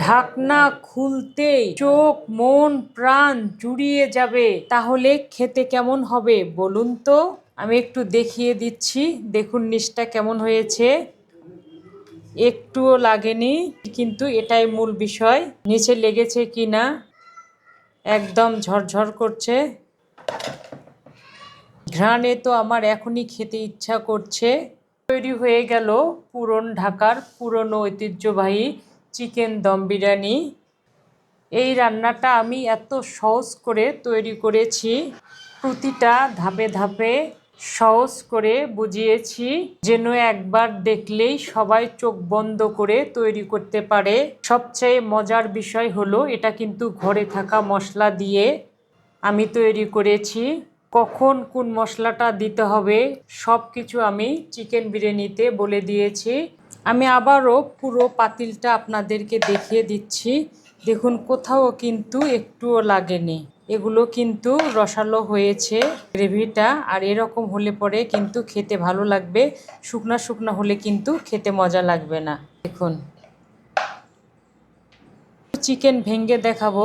ঢাকনা খুলতেই চোখ মন প্রাণ জুড়িয়ে যাবে। তাহলে খেতে কেমন হবে বলুন তো? আমি একটু দেখিয়ে দিচ্ছি, দেখুন নিচটা কেমন হয়েছে। একটুও লাগেনি, কিন্তু এটাই মূল বিষয়, নিচে লেগেছে কিনা। একদম ঝরঝর করছে, ঘ্রাণে তো আমার এখনই খেতে ইচ্ছা করছে। তৈরি হয়ে গেল পুরন ঢাকার পুরনো ঐতিহ্যবাহী চিকেন দম বিরিয়ানি। এই রান্নাটা আমি এত সহজ করে তৈরি করেছি, প্রতিটা ধাপে ধাপে সহজ করে বুঝিয়েছি, যেন একবার দেখলেই সবাই চোখ বন্ধ করে তৈরি করতে পারে। সবচেয়ে মজার বিষয় হলো এটা কিন্তু ঘরে থাকা মশলা দিয়ে আমি তৈরি করেছি। কখন কোন মশলাটা দিতে হবে সব কিছু আমি চিকেন বিরিয়ানিতে বলে দিয়েছি। আমি আবারও পুরো পাতিলটা আপনাদেরকে দেখিয়ে দিচ্ছি, দেখুন কোথাও কিন্তু একটুও লাগেনি। এগুলো কিন্তু রসালো হয়েছে গ্রেভিটা, আর এরকম হলে পরে কিন্তু খেতে ভালো লাগবে। শুকনা শুকনা হলে কিন্তু খেতে মজা লাগবে না। দেখুন চিকেন ভেঙে দেখাবো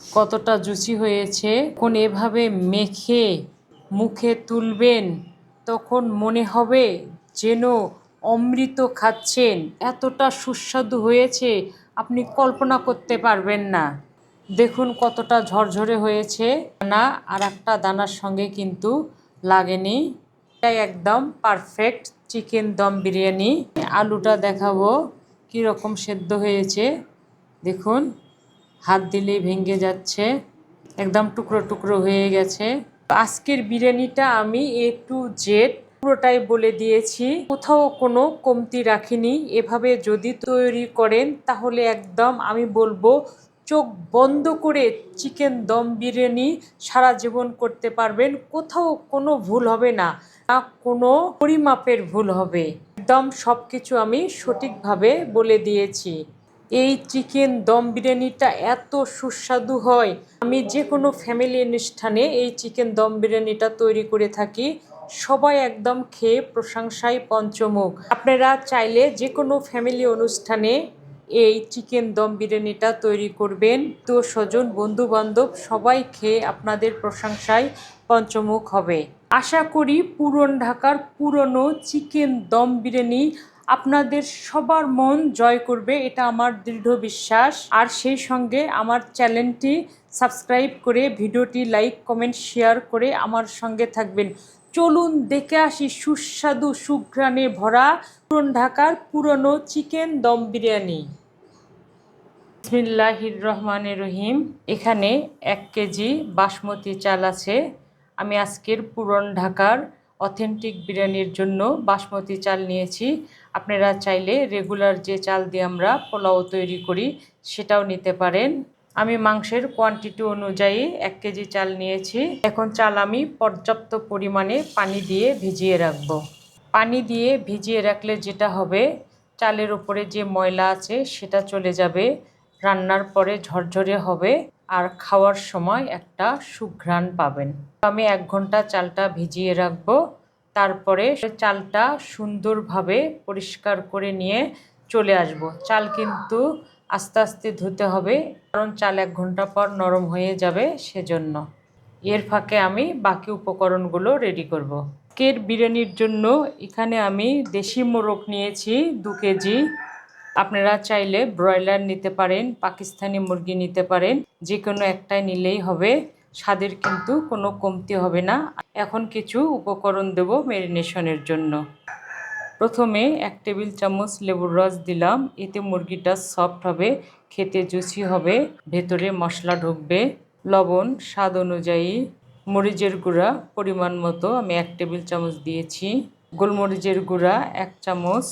কতটা জুসি হয়েছে। কোন এভাবে মেখে মুখে তুলবেন তখন মনে হবে যেন অমৃত খাচ্ছেন। এতটা সুস্বাদু হয়েছে আপনি কল্পনা করতে পারবেন না। দেখুন কতটা ঝরঝরে হয়েছে, দানা আর একটা দানার সঙ্গে কিন্তু লাগেনি। এটাই একদম পারফেক্ট চিকেন দম বিরিয়ানি। আলুটা দেখাবো কীরকম সেদ্ধ হয়েছে, দেখুন হাত দিলেই ভেঙে যাচ্ছে, একদম টুকরো টুকরো হয়ে গেছে। আজকের বিরিয়ানিটা আমি A to Z পুরোটাই বলে দিয়েছি, কোথাও কোনো কমতি রাখিনি। এভাবে যদি তৈরি করেন তাহলে একদম আমি বলবো চোখ বন্ধ করে চিকেন দম বিরিয়ানি সারা জীবন করতে পারবেন। কোথাও কোনো ভুল হবে না, কোনো পরিমাপের ভুল হবে। একদম সব কিছু আমি সঠিকভাবে বলে দিয়েছি। এই চিকেন দম বিরিয়ানিটা এত সুস্বাদু হয়, আমি যে কোনো ফ্যামিলি অনুষ্ঠানে এই চিকেন দম বিরিয়ানিটা তৈরি করে থাকি, সবাই একদম খেয়ে প্রশংসায় পঞ্চমুখ। আপনারা চাইলে যে কোনো ফ্যামিলি অনুষ্ঠানে এই চিকেন দম বিরিয়ানিটা তৈরি করবেন, তো স্বজন বন্ধু বান্ধব সবাই খেয়ে আপনাদের প্রশংসায় পঞ্চমুখ হবে। আশা করি পুরন ঢাকার পুরনো চিকেন দম বিরিয়ানি আপনাদের সবার মন জয় করবে, এটা আমার দৃঢ় বিশ্বাস। আর সেই সঙ্গে আমার চ্যানেলটি সাবস্ক্রাইব করে ভিডিওটি লাইক কমেন্ট শেয়ার করে আমার সঙ্গে থাকবেন। চলুন দেখে আসি সুস্বাদু সুঘ্রাণে ভরা পুরন ঢাকার পুরনো চিকেন দম বিরিয়ানি। বিসমিল্লাহির রহমানির রহিম। এখানে 1 কেজি বাসমতি চাল আছে। আমি আজকের পুরন ঢাকার অথেন্টিক বিরিয়ানির জন্য বাসমতি চাল নিয়েছি। আপনারা চাইলে রেগুলার যে চাল দিয়ে আমরা পোলাও তৈরি করি সেটাও নিতে পারেন। আমি মাংসের কোয়ান্টিটি অনুযায়ী 1 কেজি চাল নিয়েছি। এখন চাল আমি পর্যাপ্ত পরিমাণে পানি দিয়ে ভিজিয়ে রাখব। পানি দিয়ে ভিজিয়ে রাখলে যেটা হবে, চালের উপরে যে ময়লা আছে সেটা চলে যাবে, রান্নার পরে ঝরঝরে হবে, আর খাওয়ার সময় একটা সুঘ্রাণ পাবেন। আমি 1 ঘন্টা চালটা ভিজিয়ে রাখবো। তারপরে চালটা সুন্দরভাবে পরিষ্কার করে নিয়ে চলে আসব। চাল কিন্তু আস্তে আস্তে ধুতে হবে, কারণ চাল 1 ঘন্টা পর নরম হয়ে যাবে, সেজন্য। এর ফাঁকে আমি বাকি উপকরণগুলো রেডি করব। আজকের বিরিয়ানির জন্য এখানে আমি দেশি মোরগ নিয়েছি 2 কেজি। আপনারা চাইলে ব্রয়লার নিতে পারেন, পাকিস্তানি মুরগি নিতে পারেন, যে কোনো একটাই নিলেই হবে, স্বাদের কিন্তু কোনো কমতি হবে না। এখন কিছু উপকরণ দেব ম্যারিনেশনের জন্য। প্রথমে 1 টেবিল চামচ লেবুর রস দিলাম, এতে মুরগিটা সফট হবে, খেতে জুসি হবে, ভেতরে মশলা ঢুকবে। লবণ স্বাদ অনুযায়ী, মরিচের গুঁড়া পরিমাণ মতো আমি 1 টেবিল চামচ দিয়েছি, গোলমরিচের গুঁড়া 1 চামচ,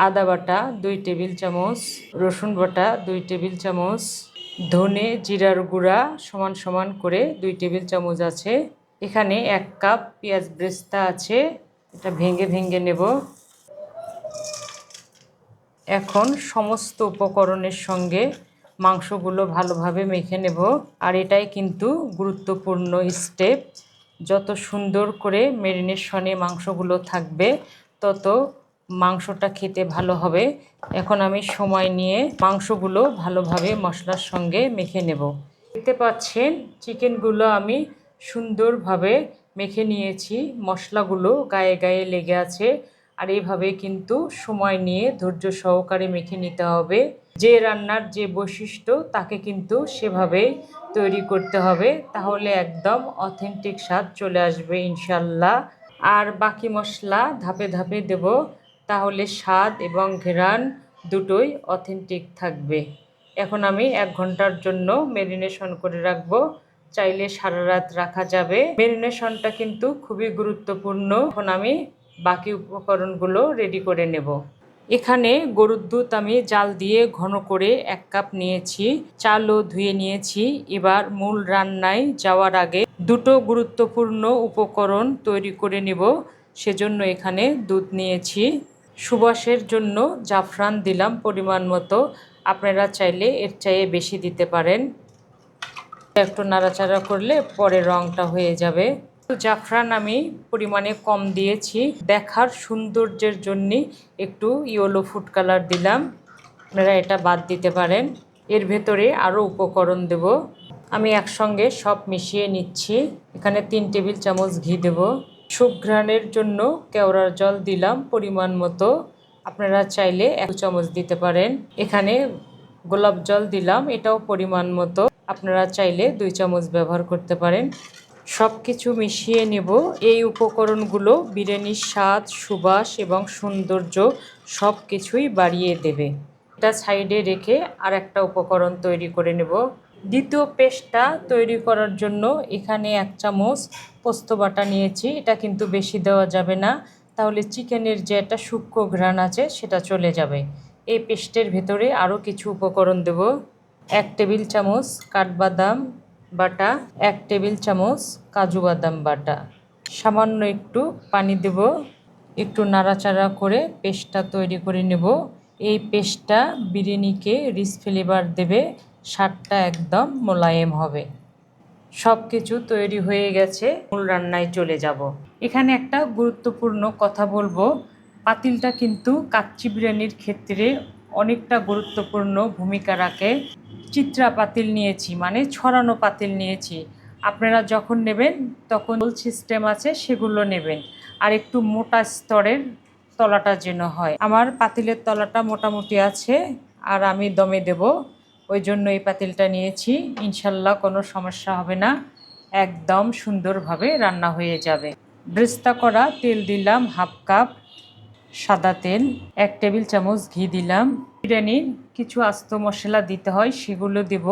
আদা বাটা 2 টেবিল চামচ, রসুন বাটা 2 টেবিল চামচ, ধনে জিরার গুঁড়া সমান সমান করে 2 টেবিল চামচ আছে। এখানে 1 কাপ পেঁয়াজ ব্রেস্তা আছে, এটা ভেঙে ভেঙে নেব। এখন সমস্ত উপকরণের সঙ্গে মাংসগুলো ভালোভাবে মেখে নেব। আর এটাই কিন্তু গুরুত্বপূর্ণ স্টেপ, যত সুন্দর করে ম্যারিনেশনে মাংসগুলো থাকবে তত মাংসটা খেতে ভালো হবে। এখন আমি সময় নিয়ে মাংসগুলো ভালোভাবে মশলার সঙ্গে মেখে নেব। দেখতে পাচ্ছেন চিকেনগুলো আমি সুন্দরভাবে মেখে নিয়েছি, মশলাগুলো গায়ে গায়ে লেগে আছে। আর এইভাবে কিন্তু সময় নিয়ে ধৈর্য সহকারে মেখে নিতে হবে। যে রান্নার যে বৈশিষ্ট্য তাকে কিন্তু সেভাবেই তৈরি করতে হবে, তাহলে একদম অথেন্টিক স্বাদ চলে আসবে ইনশাল্লাহ। আর বাকি মশলা ধাপে ধাপে দেব, তাহলে স্বাদ এবং ঘ্রাণ দুটোই অথেন্টিক থাকবে। এখন আমি 1 ঘন্টার জন্য ম্যারিনেশন করে রাখবো। চাইলে সারা রাত রাখা যাবে। ম্যারিনেশনটা কিন্তু খুবই গুরুত্বপূর্ণ। এখন আমি বাকি উপকরণগুলো রেডি করে নেব। এখানে গরুর দুধ আমি জাল দিয়ে ঘন করে 1 কাপ নিয়েছি, চালও ধুয়ে নিয়েছি। এবার মূল রান্নায় যাওয়ার আগে দুটো গুরুত্বপূর্ণ উপকরণ তৈরি করে নেব, সেজন্য এখানে দুধ নিয়েছি। সুবাসের জন্য জাফরান দিলাম পরিমাণ মতো, আপনারা চাইলে এর চেয়ে বেশি দিতে পারেন। একটু নাড়াচাড়া করলে পরে রঙটা হয়ে যাবে। জাফরান আমি পরিমাণে কম দিয়েছি, দেখার সৌন্দর্যের জন্য একটু ইয়েলো ফুড কালার দিলাম, আপনারা এটা বাদ দিতে পারেন। এর ভেতরে আরও উপকরণ দেব, আমি একসঙ্গে সব মিশিয়ে নিচ্ছি। এখানে 3 টেবিল চামচ ঘি দেব। সুঘ্রাণের জন্য কেওড়ার জল দিলাম পরিমাণ মতো, আপনারা চাইলে 1 চামচ দিতে পারেন। এখানে গোলাপ জল দিলাম, এটাও পরিমাণ মতো, আপনারা চাইলে 2 চামচ ব্যবহার করতে পারেন। সব কিছু মিশিয়ে নেব। এই উপকরণগুলো বিরিয়ানির স্বাদ, সুবাস এবং সৌন্দর্য সব কিছুই বাড়িয়ে দেবে। এটা সাইডে রেখে আর একটা উপকরণ তৈরি করে নেব। দ্বিতীয় পেস্টটা তৈরি করার জন্য এখানে 1 চামচ পোস্ত বাটা নিয়েছি। এটা কিন্তু বেশি দেওয়া যাবে না, তাহলে চিকেনের যে একটা সূক্ষ্ম ঘ্রাণ আছে সেটা চলে যাবে। এই পেস্টের ভেতরে আরও কিছু উপকরণ দেব। 1 টেবিল চামচ কাঠবাদাম বাটা, 1 টেবিল চামচ কাজু বাদাম বাটা, সামান্য একটু পানি দেব। একটু নাড়াচাড়া করে পেস্টটা তৈরি করে নেব। এই পেস্টটা বিরিয়ানিকে রিচ ফ্লেভার দেবে, স্বাদটা একদম মোলায়েম হবে। সব কিছু তৈরি হয়ে গেছে, মূল রান্নায় চলে যাব। এখানে একটা গুরুত্বপূর্ণ কথা বলবো, পাতিলটা কিন্তু কাচ্চি বিরিয়ানির ক্ষেত্রে অনেকটা গুরুত্বপূর্ণ ভূমিকা রাখে। চিত্রা পাতিল নিয়েছি, মানে ছড়ানো পাতিল নিয়েছি। আপনারা যখন নেবেন তখন সিস্টেম আছে সেগুলো নেবেন, আর একটু মোটা স্তরের তলাটা যেন হয়। আমার পাতিলের তলাটা মোটামুটি আছে, আর আমি দমে দেব, ওই জন্য এই পাতিলটা নিয়েছি। ইনশাল্লাহ কোনো সমস্যা হবে না, একদম সুন্দরভাবে রান্না হয়ে যাবে। ব্রেস্তা করা তেল দিলাম 1/2 কাপ, সাদা তেল 1 টেবিল চামচ ঘি দিলাম। বিরিয়ানির কিছু আস্ত মশলা দিতে হয়, সেগুলো দেব।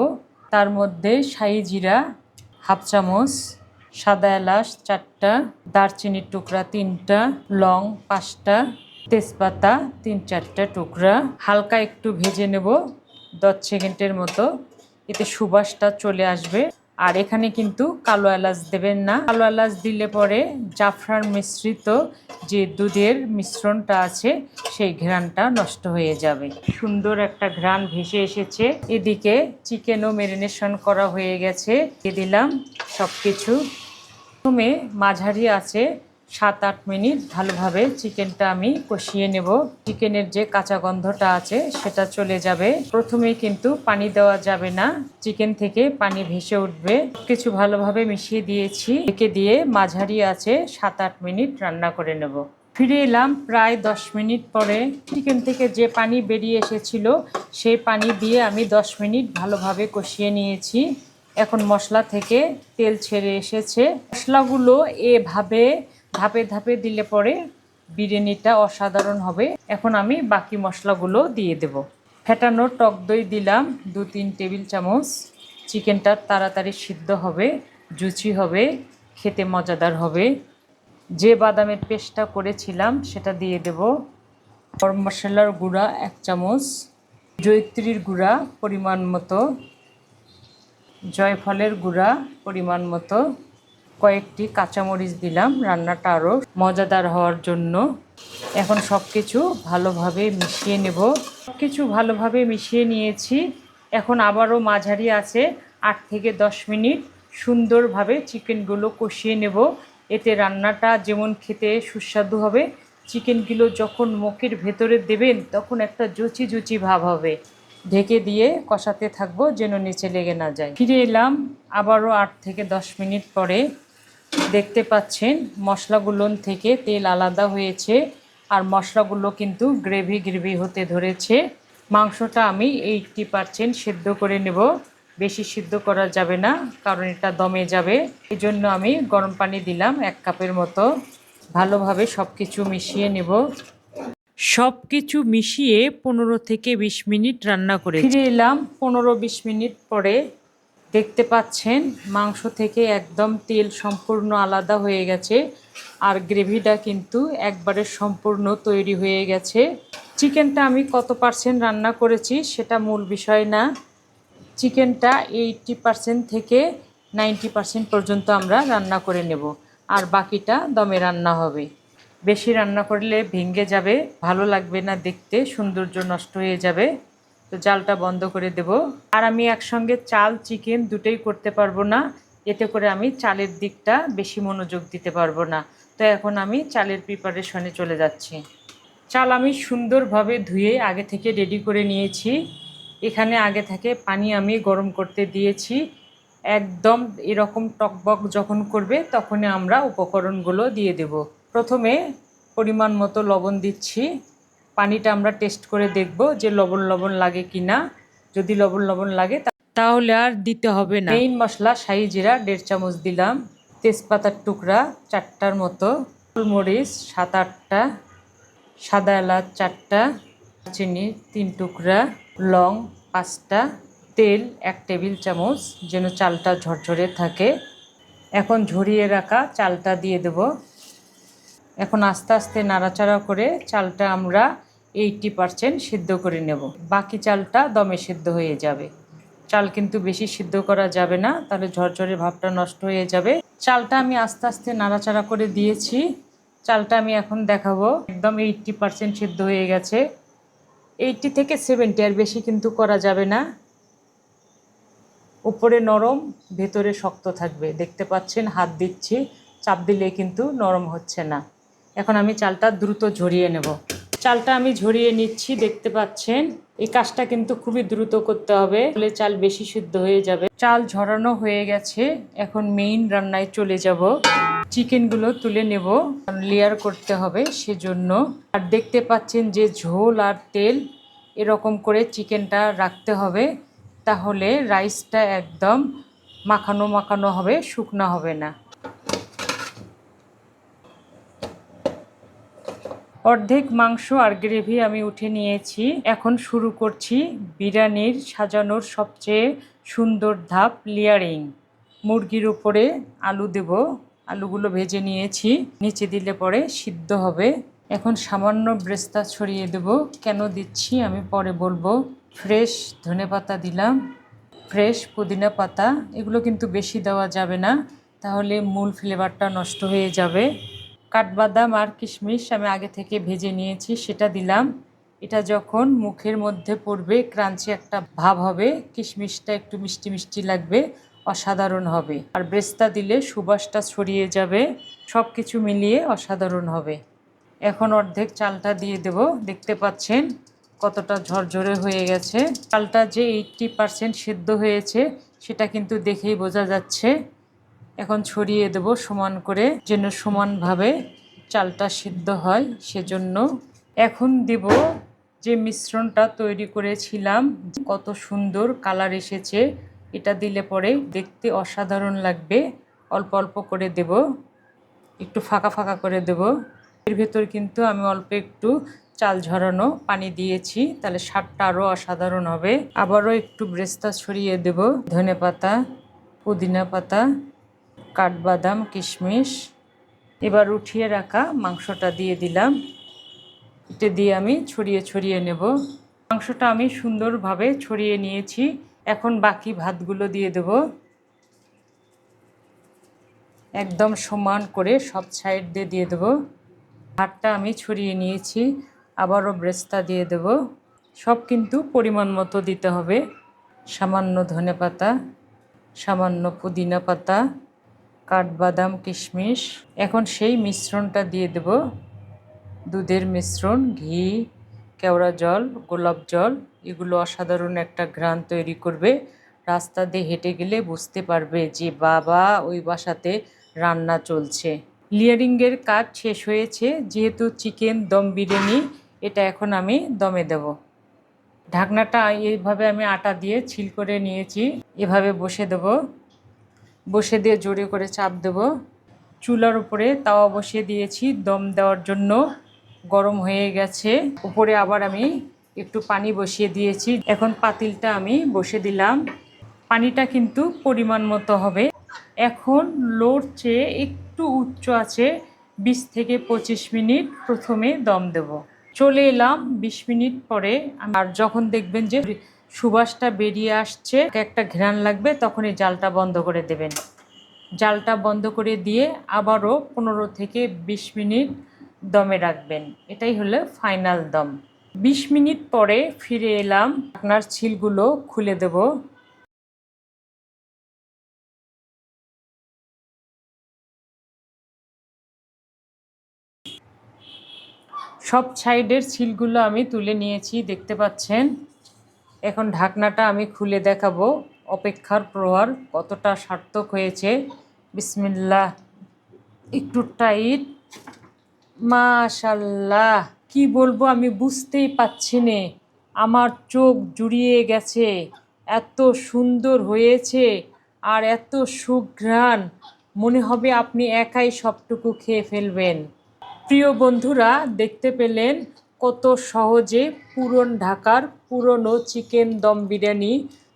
তার মধ্যে শাহি জিরা 1/2 চামচ, সাদা এলাচ 4টা, দারচিনির টুকরা 3টা, লং 5টা, তেজপাতা 3-4টা টুকরা। হালকা একটু ভেজে নেব 10 সেকেন্ডের মতো, এতে সুবাসটা চলে আসবে। আর এখানে কিন্তু কালো এলাচ দেবেন না, কালো এলাচ দিলে পরে জাফরান মিশ্রিত যে দুধের মিশ্রণটা আছে সেই ঘ্রাণটা নষ্ট হয়ে যাবে। সুন্দর একটা ঘ্রাণ ভেসে এসেছে। এদিকে চিকেনও ম্যারিনেশন করা হয়ে গেছে, দিয়ে দিলাম সব কিছু। প্রথমে মাঝারি আছে 7-8 মিনিট ভালোভাবে চিকেনটা আমি কষিয়ে নেব। চিকেনের যে কাঁচা গন্ধটা আছে সেটা চলে যাবে। প্রথমেই কিন্তু পানি দেওয়া যাবে না, চিকেন থেকে পানি ভেসে উঠবে। কিছু ভালোভাবে মিশিয়ে দিয়েছি, ঢেকে দিয়ে মাঝারি আছে 7-8 মিনিট রান্না করে নেব। ফিরে এলাম প্রায় 10 মিনিট পরে। চিকেন থেকে যে পানি বেরিয়ে এসেছিল সেই পানি দিয়ে আমি 10 মিনিট ভালোভাবে কষিয়ে নিয়েছি। এখন মশলা থেকে তেল ছেড়ে এসেছে। মশলাগুলো এভাবে ধাপে ধাপে দিলে পরে বিরিয়ানিটা অসাধারণ হবে। এখন আমি বাকি মশলাগুলো দিয়ে দেব। ফেটানো টক দই দিলাম 2-3 টেবিল চামচ। চিকেনটা তাড়াতাড়ি সিদ্ধ হবে, জুচি হবে, খেতে মজাদার হবে। যে বাদামের পেস্টটা করেছিলাম সেটা দিয়ে দেব। গরম মশলার গুঁড়া 1 চামচ, জয়িত্রীর গুঁড়া পরিমাণ মতো, জয়ফলের গুঁড়া পরিমাণ মতো, কয়েকটি কাঁচামরিচ দিলাম রান্নাটা আরও মজাদার হওয়ার জন্য। এখন সব কিছু ভালোভাবে মিশিয়ে নেব। সব কিছু ভালোভাবে মিশিয়ে নিয়েছি। এখন আবারও মাঝারি আছে 8 থেকে 10 মিনিট সুন্দরভাবে চিকেনগুলো কষিয়ে নেব। এতে রান্নাটা যেমন খেতে সুস্বাদু হবে, চিকেনগুলো যখন মুখের ভেতরে দেবেন তখন একটা জুচি জুচি ভাব হবে। ঢেকে দিয়ে কষাতে থাকবো যেন নিচে লেগে না যায়। ফিরে এলাম আবারও 8 থেকে 10 মিনিট পরে। দেখতে পাচ্ছেন মশলাগুলো থেকে তেল আলাদা হয়েছে আর মশলাগুলো কিন্তু গ্রেভি গ্রেভি হতে ধরেছে। মাংসটা আমি 80% সিদ্ধ করে নেব, বেশি সিদ্ধ করা যাবে না কারণ এটা দমে যাবে। এই জন্য আমি গরম পানি দিলাম 1 কাপের মতো। ভালোভাবে সব কিছু মিশিয়ে নেব। সব কিছু মিশিয়ে 15 থেকে 20 মিনিট রান্না করে ফিরে এলাম 15-20 মিনিট পরে। দেখতে পাচ্ছেন মাংস থেকে একদম তেল সম্পূর্ণ আলাদা হয়ে গেছে আর গ্রেভিটা কিন্তু একবারে সম্পূর্ণ তৈরি হয়ে গেছে। চিকেনটা আমি কত পার্সেন্ট রান্না করেছি সেটা মূল বিষয় না। চিকেনটা 80% থেকে 90% পর্যন্ত আমরা রান্না করে নেব আর বাকিটা দমে রান্না হবে। বেশি রান্না করলে ভেঙে যাবে, ভালো লাগবে না দেখতে, সৌন্দর্য নষ্ট হয়ে যাবে। তো জালটা বন্ধ করে দেব। আর আমি একসঙ্গে চাল চিকেন দুটোই করতে পারবো না, এতে করে আমি চালের দিকটা বেশি মনোযোগ দিতে পারবো না। তো এখন আমি চালের প্রিপারেশনে চলে যাচ্ছি। চাল আমি সুন্দরভাবে ধুয়ে আগে থেকে রেডি করে নিয়েছি। এখানে আগে থেকে পানি আমি গরম করতে দিয়েছি। একদম এরকম টকবক যখন করবে তখনই আমরা উপকরণগুলো দিয়ে দেব। প্রথমে পরিমাণ মতো লবণ দিচ্ছি। পানিটা আমরা টেস্ট করে দেখব যে লবণ লবণ লাগে কি না। যদি লবণ লবণ লাগে তাহলে আর দিতে হবে না। মেইন মশলা শাহি জিরা 1.5 চামচ দিলাম, তেজপাতার টুকরা 4টার মতো, গোলমরিচ 7-8টা, সাদা এলাচ 4টা, চিনি 3 টুকরা, লং 5টা, তেল 1 টেবিল চামচ যেন চালটা ঝরঝরে থাকে। এখন ঝরিয়ে রাখা চালটা দিয়ে দেব। এখন আস্তে আস্তে নাড়াচাড়া করে চালটা আমরা 80% সিদ্ধ করে নেব। বাকি চালটা দমে সিদ্ধ হয়ে যাবে। চাল কিন্তু বেশি সিদ্ধ করা যাবে না, তাহলে ঝরঝরে ভাবটা নষ্ট হয়ে যাবে। চালটা আমি আস্তে আস্তে নাড়াচাড়া করে দিয়েছি। চালটা আমি এখন দেখাবো একদম 80% সিদ্ধ হয়ে গেছে। 80 থেকে 70, আর বেশি কিন্তু করা যাবে না। উপরে নরম, ভেতরে শক্ত থাকবে। দেখতে পাচ্ছেন হাত দিচ্ছি, চাপ দিলে কিন্তু নরম হচ্ছে না। এখন আমি চালটা দ্রুত ঝরিয়ে নেব। চালটা আমি ঝরিয়ে নিচ্ছি। দেখতে পাচ্ছেন এই কাজটা কিন্তু খুবই দ্রুত করতে হবে, তাহলে চাল বেশি সিদ্ধ হয়ে যাবে। চাল ঝরানো হয়ে গেছে, এখন মেইন রান্নায় চলে যাব। চিকেনগুলো তুলে নেব, লেয়ার করতে হবে সেজন্য। আর দেখতে পাচ্ছেন যে ঝোল আর তেল এরকম করে চিকেনটা রাখতে হবে, তাহলে রাইসটা একদম মাখানো মাখানো হবে, শুকনো হবে না। অর্ধেক মাংস আর গ্রেভি আমি উঠে নিয়েছি। এখন শুরু করছি বিরিয়ানির সাজানোর সবচেয়ে সুন্দর ধাপ, লেয়ারিং। মুরগির উপরে আলু দেব। আলুগুলো ভেজে নিয়েছি, নিচে দিলে পরে সিদ্ধ হবে। এখন সামান্য ব্রেস্তা ছড়িয়ে দেব। কেন দিচ্ছি আমি পরে বলবো। ফ্রেশ ধনেপাতা দিলাম, ফ্রেশ পুদিনা পাতা। এগুলো কিন্তু বেশি দেওয়া যাবে না, তাহলে মূল ফ্লেভারটা নষ্ট হয়ে যাবে। কাঠবাদাম আর কিশমিশ আমি আগে থেকে ভেজে নিয়েছি, সেটা দিলাম। এটা যখন মুখের মধ্যে পড়বে ক্রাঞ্চি একটা ভাব হবে, কিশমিশটা একটু মিষ্টি মিষ্টি লাগবে, অসাধারণ হবে। আর ব্রেস্তা দিলে সুবাসটা ছড়িয়ে যাবে, সব কিছু মিলিয়ে অসাধারণ হবে। এখন অর্ধেক চালটা দিয়ে দেব। দেখতে পাচ্ছেন কতটা ঝরঝরে হয়ে গেছে। চালটা যে 80% সিদ্ধ হয়েছে সেটা কিন্তু দেখেই বোঝা যাচ্ছে। এখন ছড়িয়ে দেব সমান করে, যেন সমানভাবে চালটা সিদ্ধ হয় সেজন্য। এখন দেব যে মিশ্রণটা তৈরি করেছিলাম, কত সুন্দর কালার এসেছে। এটা দিলে পরে দেখতে অসাধারণ লাগবে। অল্প অল্প করে দেব, একটু ফাঁকা ফাঁকা করে দেব। এর ভেতর কিন্তু আমি অল্প একটু চাল ঝরানো পানি দিয়েছি, তাহলে স্বাদটা আরও অসাধারণ হবে। আবারও একটু ব্রেস্তা ছড়িয়ে দেব, ধনেপাতা, পুদিনা পাতা, কাঠবাদাম, কিশমিশ। এবার উঠিয়ে রাখা মাংসটা দিয়ে দিলাম। এটা দিয়ে আমি ছড়িয়ে ছড়িয়ে নেব। মাংসটা আমি সুন্দরভাবে ছড়িয়ে নিয়েছি। এখন বাকি ভাতগুলো দিয়ে দেব। একদম সমান করে সব সাইড দিয়ে দিয়ে দেব। ভাতটা আমি ছড়িয়ে নিয়েছি, আবারও ব্রেস্তা দিয়ে দেব। সব কিন্তু পরিমাণ মতো দিতে হবে। সামান্য ধনেপাতা, সামান্য পুদিনা পাতা, কাঠবাদাম, কিশমিশ। এখন সেই মিশ্রণটা দিয়ে দেব। দুধের মিশ্রণ, ঘি, কেওড়া জল, গোলাপ জল, এগুলো অসাধারণ একটা ঘ্রাণ তৈরি করবে। রাস্তা দিয়ে হেঁটে গেলে বুঝতে পারবে যে বাবা ওই বাসাতে রান্না চলছে। লেয়ারিংয়ের কাজ শেষ হয়েছে। যেহেতু চিকেন দম বিরিয়ানি, এটা এখন আমি দমে দেব। ঢাকনাটা এইভাবে আমি আটা দিয়ে ছিল করে নিয়েছি। এভাবে বসে দেব, বসে দিয়ে জোরে করে চাপ দেব। চুলার উপরে তাওয়া বসিয়ে দিয়েছি দম দেওয়ার জন্য, গরম হয়ে গেছে। উপরে আবার আমি একটু পানি বসিয়ে দিয়েছি। এখন পাতিলটা আমি বসে দিলাম। পানিটা কিন্তু পরিমাণ মতো হবে। এখন লোর চেয়ে একটু উচ্চ আছে 20 থেকে 25 মিনিট প্রথমে দম দেব। চলে এলাম 20 মিনিট পরে। আর যখন দেখবেন যে সুবাসটা বেরিয়ে আসছে, একটা ঘ্রাণ লাগবে, তখন এই জালটা বন্ধ করে দেবেন। জালটা বন্ধ করে দিয়ে আবারও 15 থেকে 20 মিনিট দমে রাখবেন। এটাই হলো ফাইনাল দম। 20 মিনিট পরে ফিরে এলাম। আপনার ছিলগুলো খুলে দেব। সব সাইডের ছিলগুলো আমি তুলে নিয়েছি, দেখতে পাচ্ছেন। এখন ঢাকনাটা আমি খুলে দেখাবো অপেক্ষার প্রহার কতটা সার্থক হয়েছে। বিসমিল্লাহ। একটু টাইট। মাশাল্লাহ, কি বলবো আমি বুঝতেই পাচ্ছি না। আমার চোখ জুড়িয়ে গেছে, এত সুন্দর হয়েছে আর এত সুঘ্রাণ, মনে হবে আপনি একাই সবটুকু খেয়ে ফেলবেন। প্রিয় বন্ধুরা, দেখতে পেলেন কত সহজে পুরন ঢাকার পুরনো চিকেন দম বিরিয়ানি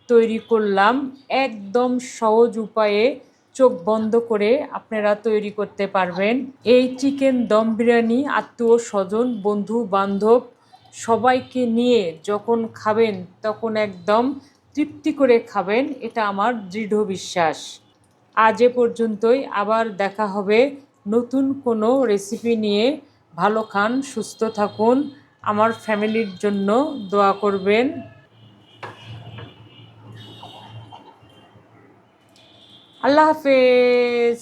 তৈরি করলাম। একদম সহজ উপায়ে চোখ বন্ধ করে আপনারা তৈরি করতে পারবেন। এই চিকেন দম বিরিয়ানি আত্মীয় স্বজন, বন্ধু বান্ধব সবাইকে নিয়ে যখন খাবেন তখন একদম তৃপ্তি করে খাবেন, এটা আমার দৃঢ় বিশ্বাস। আজ এ পর্যন্তই, আবার দেখা হবে নতুন কোনো রেসিপি নিয়ে। ভালো খান, সুস্থ থাকুন, আমার ফ্যামিলির জন্য দোয়া করবেন। আল্লাহ হাফেজ।